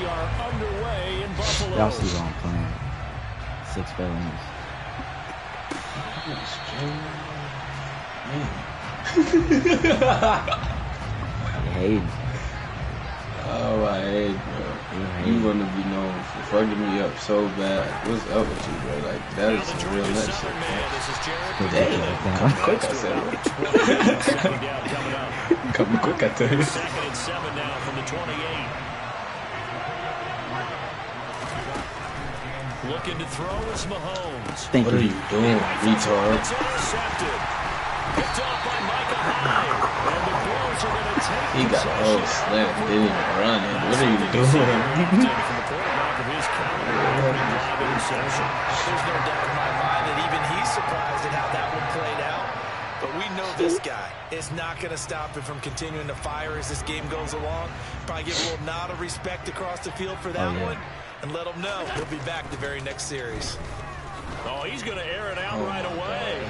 are underway in Buffalo. Y'all see what I'm playing. 6 felonies. Hey. Oh, I hate, bro. You want to be known for fucking me up so bad. What's up with you, bro? Like, that is some real nut shit. Damn, come quick, I said it. Come quick, I tell you. 2nd and 7 now from the 28. Looking to throw is Mahomes. What are you doing, retard? It's intercepted. Picked off by Micah Hyde. And the Bills are going to take He got a whole slam. Didn't even run it. What are you doing? From the quarterback of his drive interception. There's no doubt in my mind that even he's surprised at how that one played out. But we know this guy is not going to stop him from continuing to fire as this game goes along. Probably give a little nod of respect across the field for that one. And let him know he'll be back the very next series. Oh, he's going to air it out right away.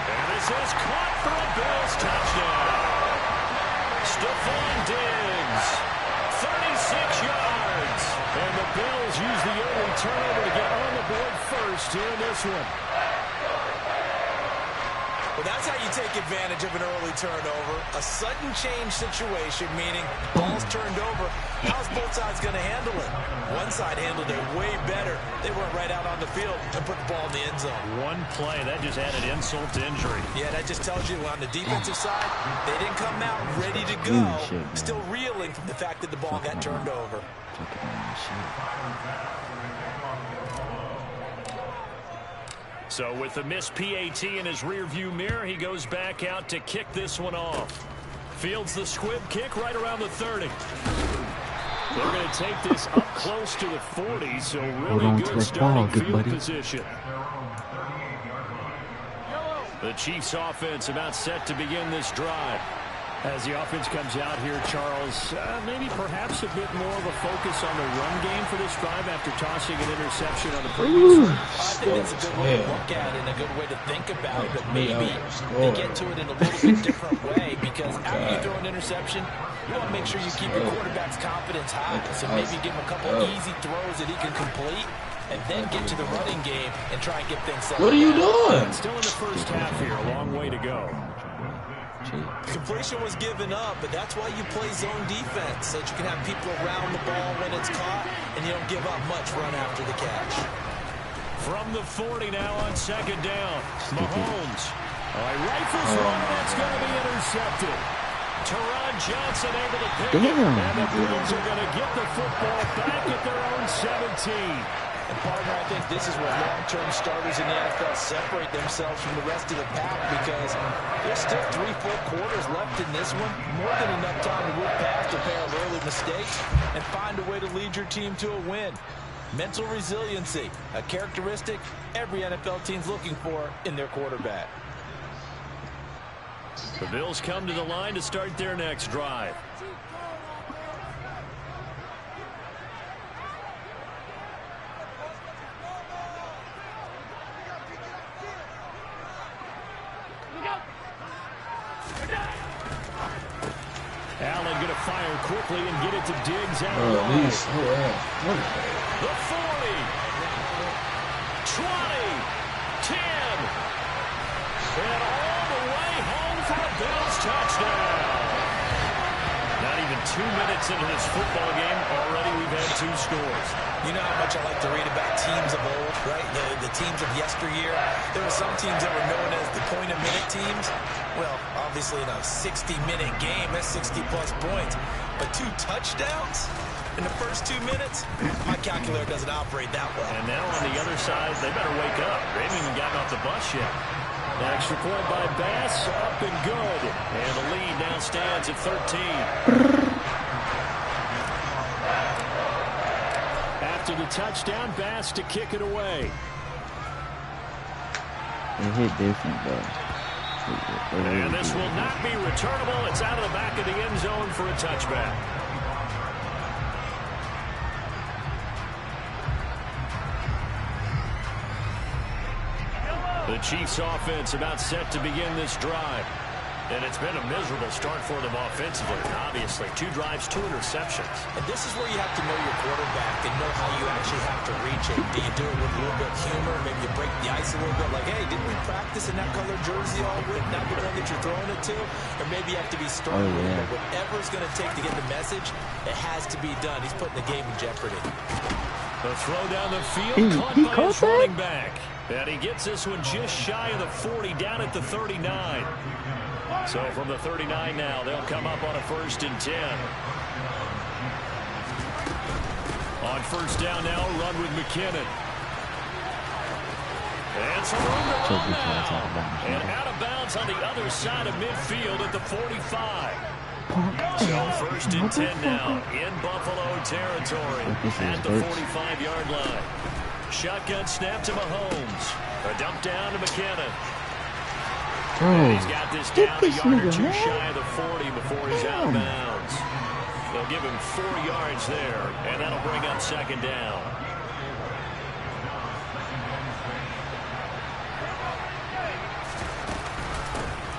And this is caught for a Bills touchdown. Stephon Diggs, 36 yards. And the Bills use the early turnover to get on the board first here in this one. Well, that's how you take advantage of an early turnover. A sudden change situation, meaning ball's turned over. How's both sides going to handle it? One side handled it way better. They went right out on the field and put the ball in the end zone. One play, that just added insult to injury. Yeah, that just tells you on the defensive side, they didn't come out ready to go. Still reeling from the fact that the ball got turned over. So with the missed PAT in his rearview mirror, he goes back out to kick this one off. Fields the squib kick right around the 30. They're going to take this up close to the 40, so really good starting field position. The Chiefs offense about set to begin this drive. As the offense comes out here, Charles, maybe perhaps a bit more of a focus on the run game for this drive after tossing an interception on the previous one. I think it's a good way to look at it and a good way to think about it, but maybe they get to it in a little bit different way because after you throw an interception, you want to make sure you keep your quarterback's confidence high. So maybe give him a couple easy throws that he can complete and then get to the running game and try and get things settled. What are you doing? Still in the first half here, a long way to go. Completion was given up, but that's why you play zone defense, so that you can have people around the ball when it's caught, and you don't give up much run after the catch. From the 40 now on 2nd down, Mahomes. Rifles one, and that's going to be intercepted. Teron Johnson able to pick it, and the Bills are going to get the football back at their own 17. And partner, I think this is where long-term starters in the NFL separate themselves from the rest of the pack because there's still 3 full quarters left in this one. More than enough time to move past a pair of early mistakes and find a way to lead your team to a win. Mental resiliency, a characteristic every NFL team's looking for in their quarterback. The Bills come to the line to start their next drive. Allen going to fire quickly and get it to Diggs out of the line. The 40. 20. 10. And all the way home for a Bills touchdown. Not even 2 minutes into this football game, already we've had 2 scores. You know how much I like to read about teams of old, right? The teams of yesteryear. There were some teams that were known as the point-a-minute teams. Well, obviously in a 60-minute game, that's 60-plus points. But 2 touchdowns in the first 2 minutes? My calculator doesn't operate that well. And now on the other side, they better wake up. They haven't even gotten off the bus yet. An extra point by Bass, up and good. And the lead now stands at 13. After the touchdown, Bass to kick it away. It hit different, though. And this will not be returnable. It's out of the back of the end zone for a touchback. The Chiefs offense about set to begin this drive. And it's been a miserable start for them offensively, obviously. 2 drives, 2 interceptions. And this is where you have to know your quarterback and know how you actually have to reach it. Do you do it with a little bit of humor? Maybe you break the ice a little bit like, hey, didn't we practice in that color jersey all week? Not the one that you're throwing it to? Or maybe you have to be strong. But whatever it's going to take to get the message, it has to be done. He's putting the game in jeopardy. The throw down the field, caught by his running back. And he gets this one just shy of the 40, down at the 39. So from the 39 now, they'll come up on a 1st and 10. On 1st down now, run with McKinnon. And some room to run now. And out of bounds on the other side of midfield at the 45. So 1st and 10 now in Buffalo territory at the 45-yard line. Shotgun snap to Mahomes. A dump down to McKinnon. And he's got this down a yard or 2 shy of the 40 before he's out of bounds. They'll give him 4 yards there, and that'll bring up 2nd down.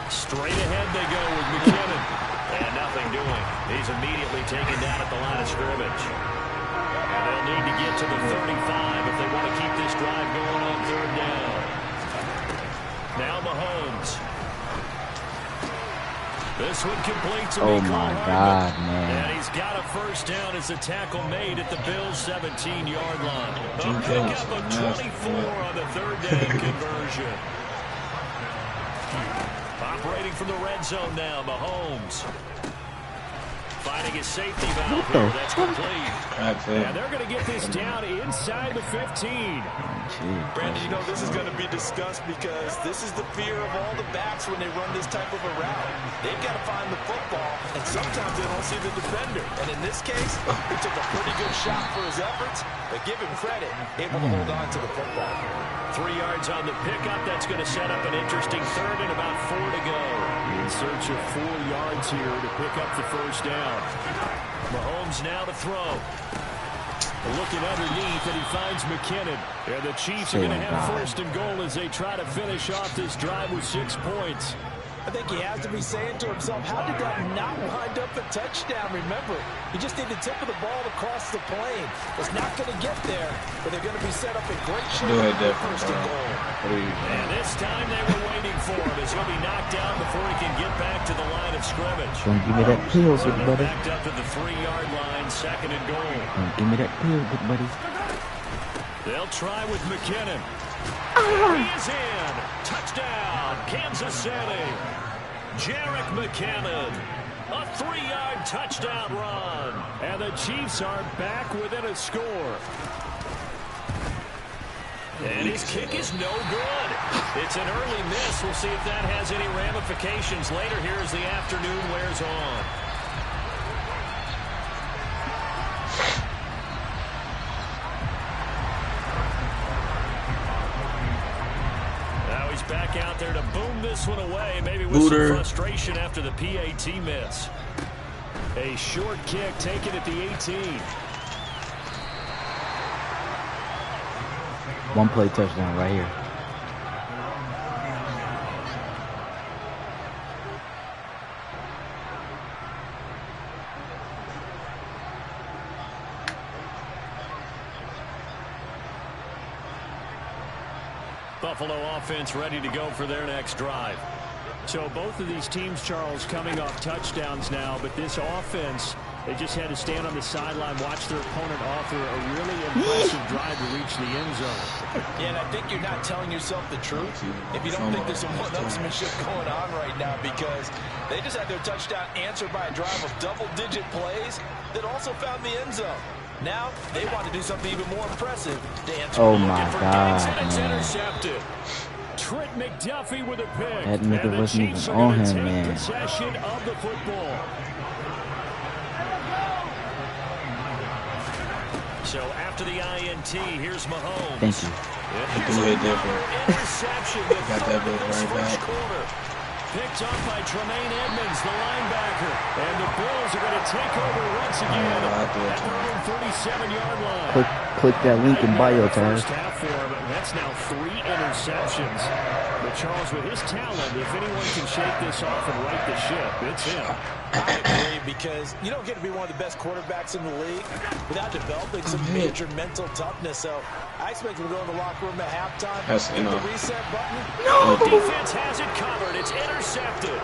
Straight ahead they go with McKinnon. And nothing doing. He's immediately taken down at the line of scrimmage. And they'll need to get to the 35 if they want to keep this drive going on 3rd down. Now Mahomes. This one completes a oh my God, man. And he's got a 1st down as the tackle made at the Bills' 17-yard line. A pickup of 24 on the 3rd down conversion. Operating from the red zone now, Mahomes. Finding his safety valve here. That's complete. And they're going to get this down inside the 15. Brandon, you know this is going to be discussed because this is the fear of all the backs when they run this type of a route. They've got to find the football, and sometimes they don't see the defender. And in this case, he took a pretty good shot for his efforts, but give him credit, able to hold on to the football. 3 yards on the pickup. That's going to set up an interesting 3rd and about 4 to go. In search of 4 yards here to pick up the 1st down. Mahomes now to throw. Looking underneath, and he finds McKinnon. And the Chiefs are going to have 1st and goal as they try to finish off this drive with 6 points. I think he has to be saying to himself, how did that not wind up a touchdown? Remember, he just need the tip of the ball to cross the plane. It's not going to get there, but they're going to be set up in great shape for 1st and goal. And this time they were waiting for him as he'll be knocked down before he can get back to the line of scrimmage. Don't give me that pill, good buddy. Backed up to the 3-yard line, 2nd and goal. Don't give me that pill, good buddy. They'll try with McKinnon. He is in. Touchdown, Kansas City. Jerick McKinnon. A 3-yard touchdown run. And the Chiefs are back within a score. And his kick is no good. It's an early miss. We'll see if that has any ramifications later here as the afternoon wears on. Back out there to boom this one away, maybe with some frustration after the PAT miss. A short kick taken at the 18. 1 play touchdown right here. Buffalo offense ready to go for their next drive. So both of these teams, Charles, coming off touchdowns now, but this offense, they just had to stand on the sideline, watch their opponent offer a really impressive drive to reach the end zone. Yeah, and I think you're not telling yourself the truth if you don't think there's some one-upsmanship going on right now, because they just had their touchdown answered by a drive of double-digit plays that also found the end zone. Now, they want to do something even more impressive to answer. Oh, my God, it's man. Intercepted. Trent McDuffie with a pick. That nigga and the wasn't Chiefs even are on going to him, take man. possession of the football. So after the INT, here's Mahomes. Thank you. Interception. Got that bit right back. Quarter. Picked up by Tremaine Edmonds, the linebacker. And the Bills are going to take over once again at the 37-yard line. Click that link in bio, Taz. First half for him, and that's now 3 interceptions. The But Charles, with his talent, if anyone can shake this off and right the ship, it's him. I agree, because you don't get to be one of the best quarterbacks in the league without developing some major mental toughness. So I expect him to go in the locker room at halftime, hit the reset button. No! The defense has it covered. It's intercepted.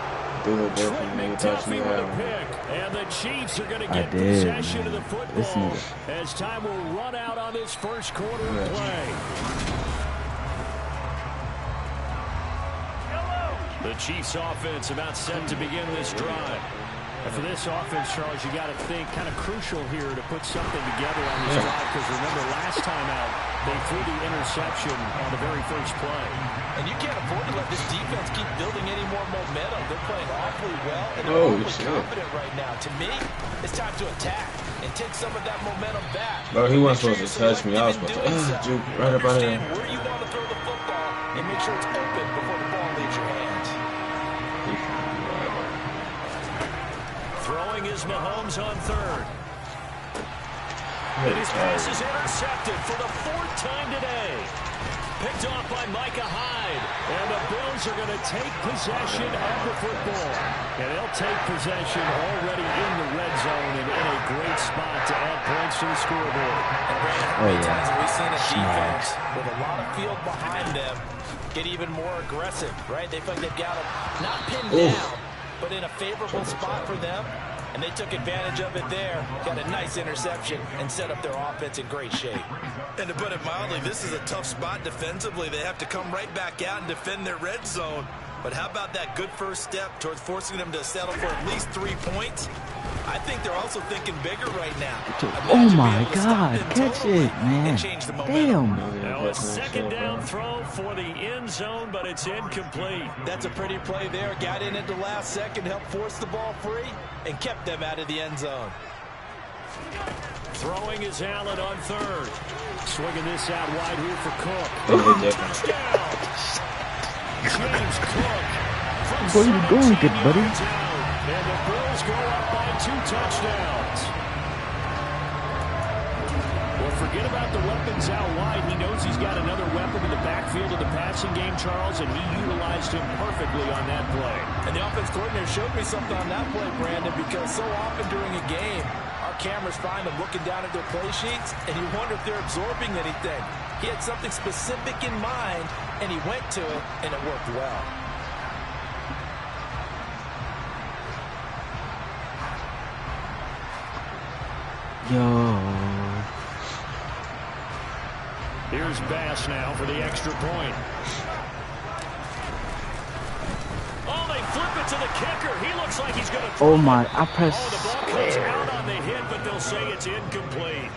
Trent McDuffie with a pick. And the Chiefs are going to get possession of the football as time will run out on this first quarter of play. The Chiefs offense about set to begin this drive. And for this offense, Charles, you got to think kind of crucial here to put something together on this drive, because remember last time out they threw the interception on the very first play. And you can't afford to let this defense keep building any more momentum. They're playing awfully well, and they're awfully confident right now. To me, it's time to attack and take some of that momentum back. Bro, he wasn't supposed to touch me. I was supposed to juke right up out of there. Where you want to throw the football and make sure it's open before the ball leaves your hands. Throwing is Mahomes on third. And his pass is intercepted for the fourth time today. Picked off by Micah Hyde. And the Bills are going to take possession of the football. And they'll take possession already in the red zone and in a great spot to add points to the scoreboard. And Brandon, how many times have we seen a defense with a lot of field behind them get even more aggressive, right? They feel like they've got them not pinned down, but in a favorable spot for them. And they took advantage of it there, got a nice interception, and set up their offense in great shape. And to put it mildly, this is a tough spot defensively. They have to come right back out and defend their red zone. But how about that good first step towards forcing them to settle for at least 3 points? I think they're also thinking bigger right now. Oh my God, catch it, man. Damn. Now a second down throw for the end zone, but it's incomplete. That's a pretty play there. Got in at the last second, helped force the ball free, and kept them out of the end zone. Throwing is Allen on third. Swinging this out wide here for Cook. Touchdown. James Cook. Where you going, good buddy? And the Bills go up by 2 touchdowns. Well, forget about the weapons out wide. He knows he's got another weapon in the backfield of the passing game, Charles, and he utilized him perfectly on that play. And the offense coordinator showed me something on that play, Brandon, because so often during a game, our cameras find them looking down at their play sheets, and you wonder if they're absorbing anything. He had something specific in mind, and he went to it, and it worked well. Yo. Here's Bass now for the extra point. Oh, they flip it to the kicker. He looks like he's going to throw. Oh my, I pressed the ball comes out on the hit, but they'll say it's incomplete.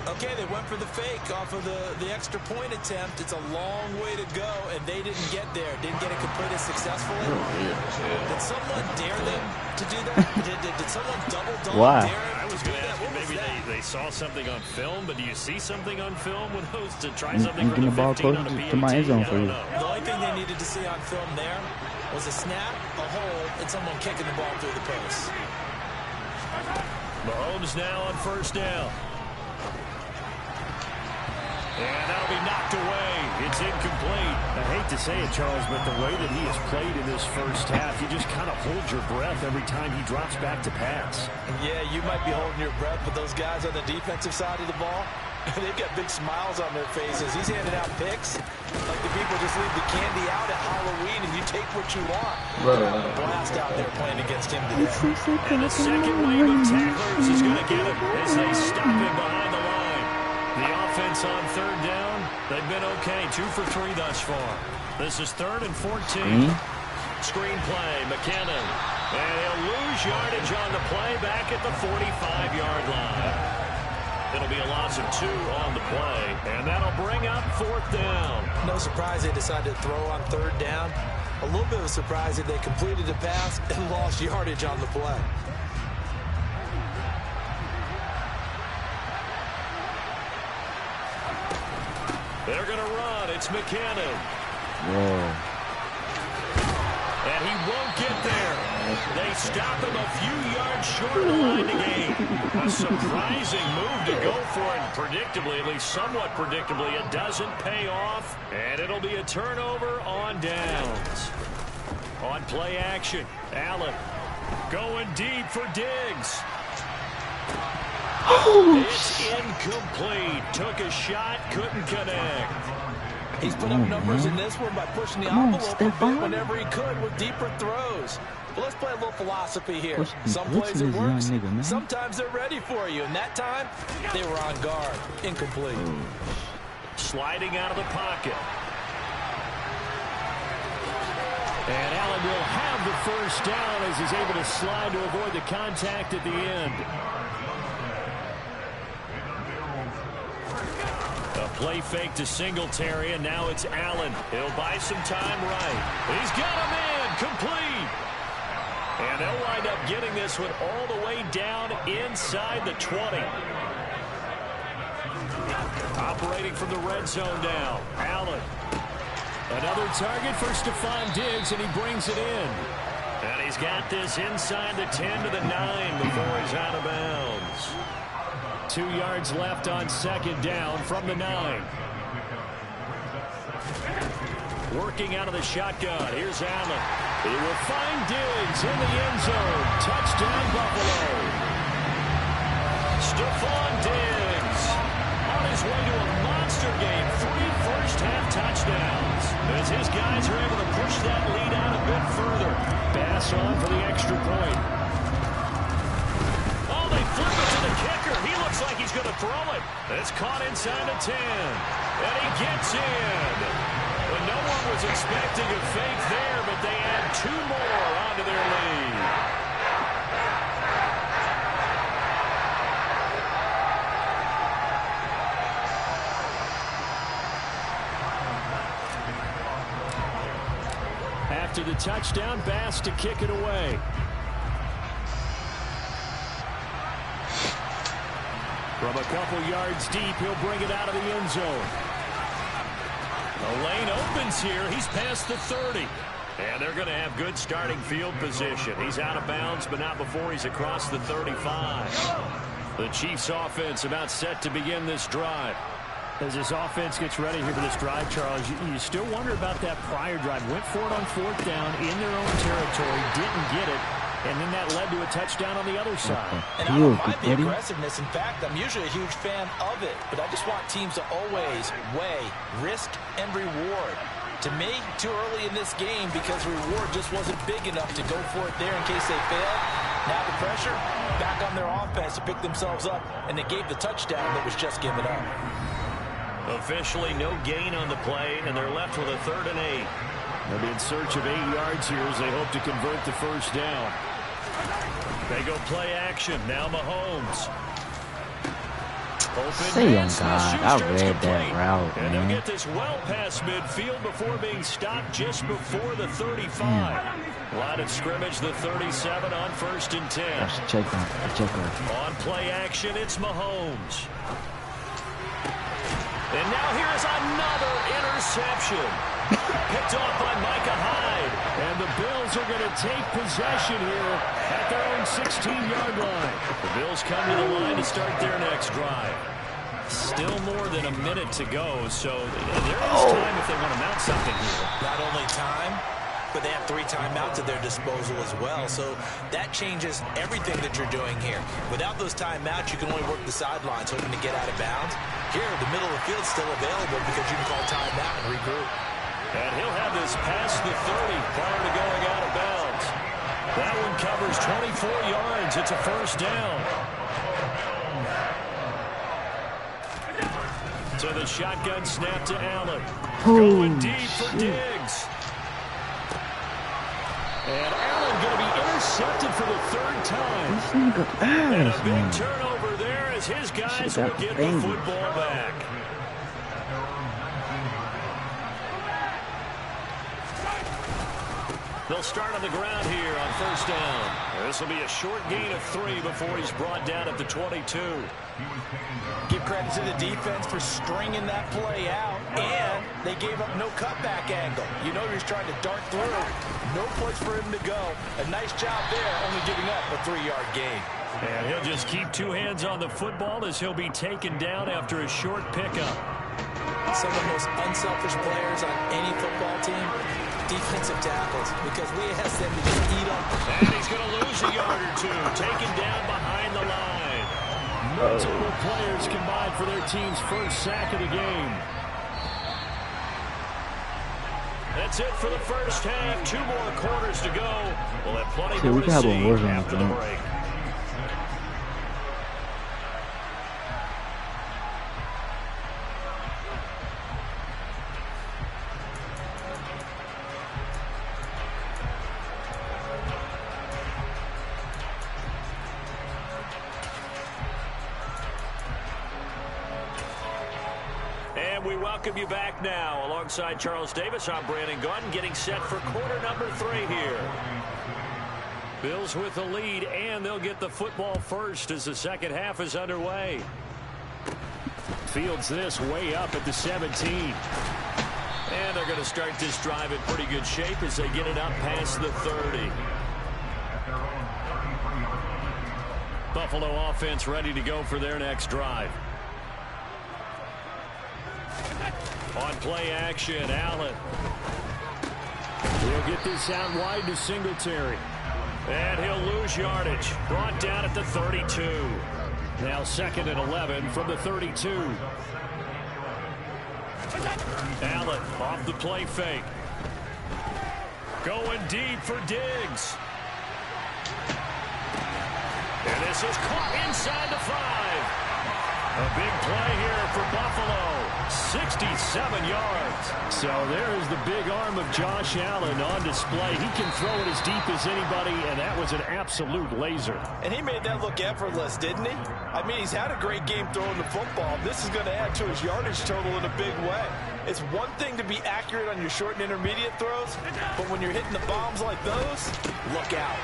Okay, they went for the fake off of the extra point attempt. It's a long way to go, and they didn't get there. Didn't get it completed successfully. Did someone dare them to do that? Did someone double dare? I was going to ask you, maybe they saw something on film, but do you see something on film with those to try something from the 15 on a PAT? To my end zone for you. The only thing they needed to see on film there was a snap, a hold, and someone kicking the ball through the post. Mahomes now on first down. And that'll be knocked away. It's incomplete. I hate to say it, Charles, but the way that he has played in this first half, you just kind of hold your breath every time he drops back to pass. Yeah, you might be holding your breath, but those guys on the defensive side of the ball, they've got big smiles on their faces. He's handing out picks like the people just leave the candy out at Halloween and you take what you want. A blast out there playing against him today. And the second wave of tacklers is going to get him as they stop him behind the line. The offense on third down, they've been okay. 2 for 3 thus far. This is 3rd and 14. Screen play, McKinnon. And he'll lose yardage on the play back at the 45-yard line. It'll be a loss of 2 on the play, and that'll bring up 4th down. No surprise they decided to throw on 3rd down. A little bit of a surprise that they completed the pass and lost yardage on the play. They're going to run. It's McKinnon. Whoa. And he won't get there. They stop him a few yards short of the line to gain. A surprising move to go for it. Predictably, at least somewhat predictably, it doesn't pay off. And it'll be a turnover on downs. On play action, Allen going deep for Diggs. Oh, it's incomplete. Took a shot, couldn't connect. He's put up numbers in this one by pushing the envelope a bit whenever he could with deeper throws. But let's play a little philosophy here. Some plays it works, sometimes they're ready for you. And that time, they were on guard. Incomplete. Sliding out of the pocket. And Allen will have the first down as he's able to slide to avoid the contact at the end. A play fake to Singletary, and now it's Allen. He'll buy some time right. He's got a man complete. And they'll wind up getting this one all the way down inside the 20. Operating from the red zone now. Allen. Another target for Stephon Diggs, and he brings it in. And he's got this inside the 10 to the 9 before he's out of bounds. 2 yards left on second down from the 9. Working out of the shotgun. Here's Allen. He will find Diggs in the end zone. Touchdown, Buffalo. Stephon Diggs on his way to a monster game. 3 first-half touchdowns. As his guys are able to push that lead out a bit further. Pass on for the extra point. Oh, they flip it to the kicker. He looks like he's going to throw it. It's caught inside the 10. And he gets in. Well, no one was expecting a fake there, but they add 2 more onto their lead. After the touchdown, Bass to kick it away. From a couple yards deep, he'll bring it out of the end zone. The lane opens here. He's past the 30. And they're going to have good starting field position. He's out of bounds, but not before he's across the 35. The Chiefs offense about set to begin this drive. As this offense gets ready here for this drive, Charles, you still wonder about that prior drive. Went for it on 4th down in their own territory, didn't get it, and then that led to a touchdown on the other side. And I don't mind the aggressiveness. In fact, I'm usually a huge fan of it, but I just want teams to always weigh risk and reward. To me, too early in this game because the reward just wasn't big enough to go for it there in case they failed. Now the pressure, back on their offense to pick themselves up, and they gave the touchdown that was just given up. Officially no gain on the play, and they're left with a 3rd and 8. They'll be in search of 8 yards here as they hope to convert the first down. They go play action. Now Mahomes. Say on God, I read that route, and man. they'll get this well past midfield before being stopped just before the 35. Line of scrimmage, the 37 on 1st and 10. That's a checker. On play action, it's Mahomes. And now here's another interception. Picked off by Micah Hyde. And the Bills are going to take possession here at their own 16-yard line. The Bills come to the line to start their next drive. Still more than a minute to go, so there is time if they want to mount something here. Not only time, but they have 3 timeouts at their disposal as well. So that changes everything that you're doing here. Without those timeouts, you can only work the sidelines hoping to get out of bounds. Here, the middle of the field's still available because you can call timeout and regroup. And he'll have this past the 30 prior to going out of bounds. That one covers 24 yards. It's a first down. So the shotgun snap to Allen. Going deep for Diggs. And Allen going to be intercepted for the 3rd time. This nigga And a ass, big man. turnover there as his guys will get the football back. They'll start on the ground here on first down. This will be a short gain of 3 before he's brought down at the 22. Give credit to the defense for stringing that play out, and they gave up no cutback angle. You know he's trying to dart through. No place for him to go. A nice job there, only giving up a 3-yard gain. And he'll just keep 2 hands on the football as he'll be taken down after a short pickup. Some of the most unselfish players on any football team, defensive tackles, because we ask them to just eat them. And he's going to lose a yard or 2, taken down behind the line. Multiple players combined for their team's first sack of the game. That's it for the first half. 2 more quarters to go. We'll have plenty more to see after the break. We welcome you back now. Alongside Charles Davis, I'm Brandon Gunn, getting set for quarter number 3 here. Bills with the lead, and they'll get the football first as the second half is underway. Fields this way up at the 17. And they're going to start this drive in pretty good shape as they get it up past the 30. Buffalo offense ready to go for their next drive. On play action, Allen. He'll get this out wide to Singletary. And he'll lose yardage. Brought down at the 32. Now 2nd and 11 from the 32. Allen off the play fake. Going deep for Diggs. And this is caught inside the 5. A big play here for Buffalo. 67 yards. So there's the big arm of Josh Allen on display. He can throw it as deep as anybody, and that was an absolute laser. And he made that look effortless, didn't he? I mean, he's had a great game throwing the football. This is going to add to his yardage total in a big way. It's one thing to be accurate on your short and intermediate throws, but when you're hitting the bombs like those, look out.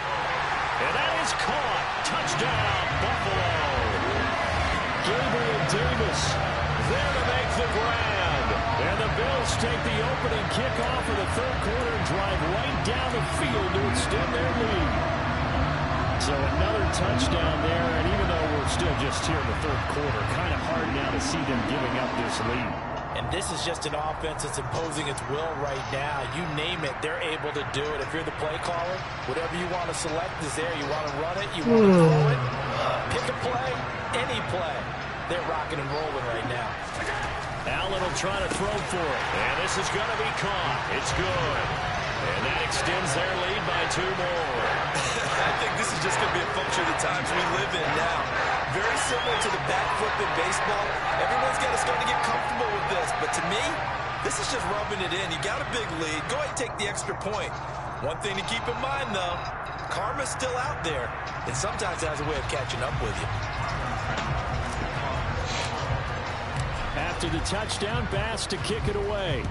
And that is caught. Touchdown, Buffalo. Gabriel Davis there to make the grab. And the Bills take the opening kickoff of the 3rd quarter and drive right down the field to extend their lead. So another touchdown there, and even though we're still just here in the 3rd quarter, kind of hard now to see them giving up this lead. And this is just an offense that's imposing its will right now. You name it, they're able to do it. If you're the play caller, whatever you want to select is there. You want to run it, you want to throw it, pick a play, any play. They're rocking and rolling right now. Allen will try to throw for it. And this is going to be caught. It's good. And that extends their lead by 2 more. I think this is just going to be a function of the times we live in now. Very similar to the back flip in baseball. Everyone's got to start to get comfortable with this. But to me, this is just rubbing it in. You got a big lead. Go ahead and take the extra point. One thing to keep in mind, though, karma's still out there. And sometimes it has a way of catching up with you. After the touchdown, Bass to kick it away.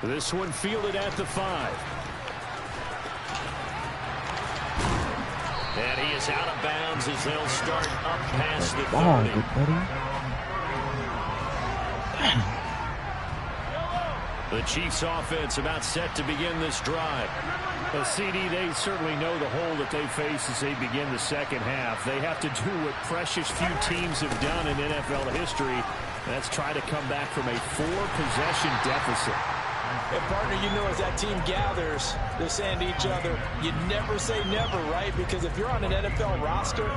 This one fielded at the 5. And he is out of bounds as they'll start up past the 30. Good buddy. The Chiefs offense about set to begin this drive. Well, CD, they certainly know the hole that they face as they begin the second half. They have to do what precious few teams have done in NFL history. That's try to come back from a 4-possession deficit. And partner, you know, as that team gathers, they're saying to each other, you never say never, right? Because if you're on an NFL roster,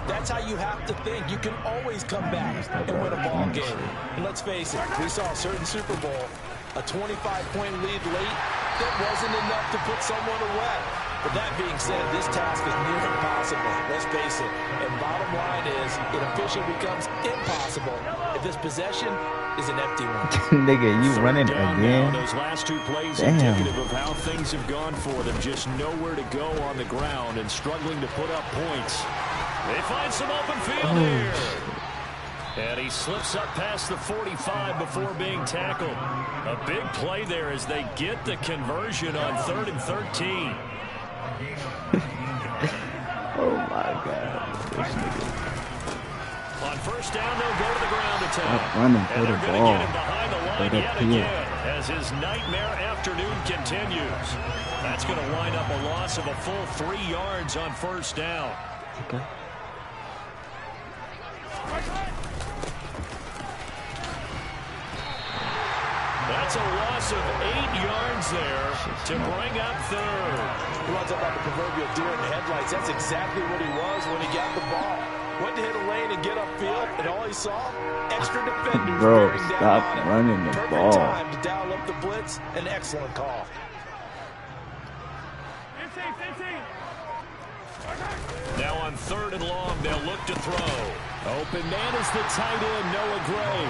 that's how you have to think. You can always come back and win a ball game. And let's face it, we saw a certain Super Bowl, a 25-point lead late, that wasn't enough to put someone away. But that being said, this task is near impossible. Let's face it. And bottom line is, it officially becomes impossible if this possession is an empty one. Nigga, you running again? Those last 2 plays Damn. indicative of how things have gone for them. Just nowhere to go on the ground and struggling to put up points. They find some open field here. And he slips up past the 45 before being tackled. A big play there as they get the conversion on 3rd and 13. Oh, my God. On first down, they'll go to the ground attack. Running for the ball. Get him behind the line yet again as his nightmare afternoon continues. That's going to wind up a loss of a full 3 yards on first down. Okay. That's a loss of 8 yards there to bring up 3rd. He runs up on the proverbial deer in the headlights. That's exactly what he was when he got the ball. Went to hit a lane and get upfield, and all he saw, extra defenders. Bro, stop running the ball. Perfect time to dial up the blitz. An excellent call. Now on 3rd and long, they'll look to throw. Open man is the tight end, Noah Gray.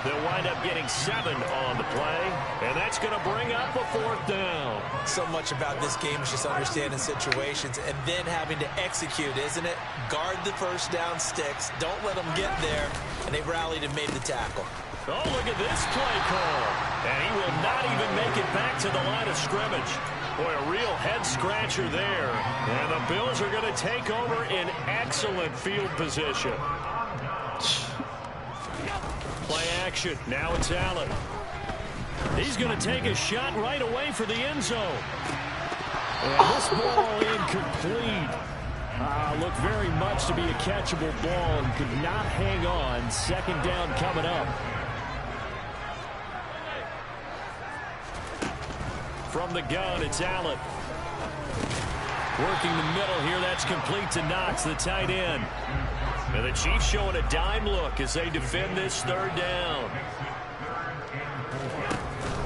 They'll wind up getting 7 on the play, and that's going to bring up a 4th down. So much about this game is just understanding situations and then having to execute, isn't it? Guard the first down sticks. Don't let them get there. And they rallied and made the tackle. Oh, look at this play call. And he will not even make it back to the line of scrimmage. Boy, a real head-scratcher there. And the Bills are going to take over in excellent field position. Play action. Now it's Allen. He's going to take a shot right away for the end zone. And this ball incomplete. Looked very much to be a catchable ball and could not hang on. 2nd down coming up. From the gun, it's Allen. Working the middle here. That's complete to Knox, the tight end. And the Chiefs showing a dime look as they defend this 3rd down.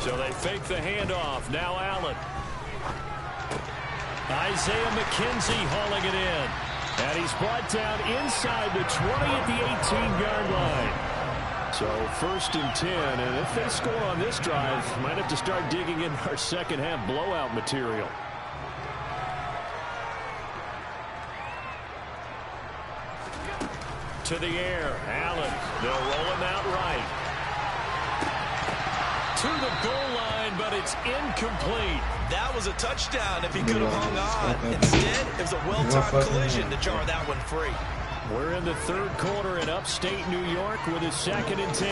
So they fake the handoff. Now Allen. Isaiah McKenzie hauling it in. And he's brought down inside the 20 at the 18-yard line. So 1st and 10. And if they score on this drive, might have to start digging in our second half blowout material. To the air, Allen. They'll roll him out right. To the goal line, but it's incomplete. That was a touchdown if he could have hung on. Instead, it was a well-timed collision to jar that one free. We're in the 3rd quarter in upstate New York with a 2nd and 10.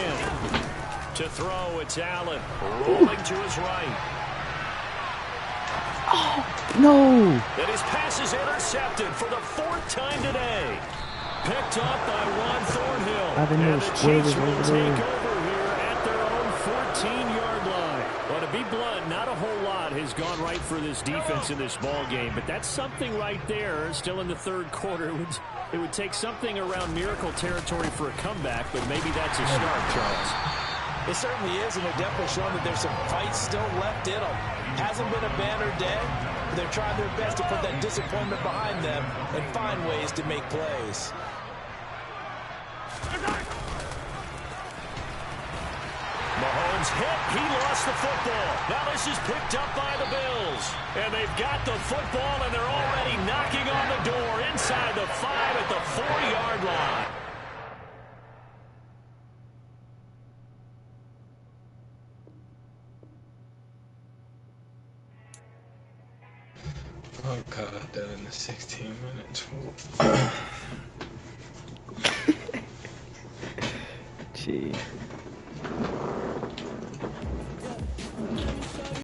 To throw, it's Allen. Rolling to his right. Oh, no. And his pass is intercepted for the 4th time today. Picked up by Ron Thornhill. And the Chiefs will take over here at their own 14-yard line. Well, to be blunt, not a whole lot has gone right for this defense in this ball game, but that's something right there. Still in the 3rd quarter. It would take something around miracle territory for a comeback, but maybe that's a start, Charles. It certainly is, and they're definitely showing that there's some fight still left in them. Hasn't been a banner day, but they're trying their best to put that disappointment behind them and find ways to make plays. Mahomes hit. He lost the football. Now this is picked up by the Bills. And they've got the football, and they're already knocking on the door inside the 5 at the 4-yard line. Oh, God, that in the 16 minutes. Gee.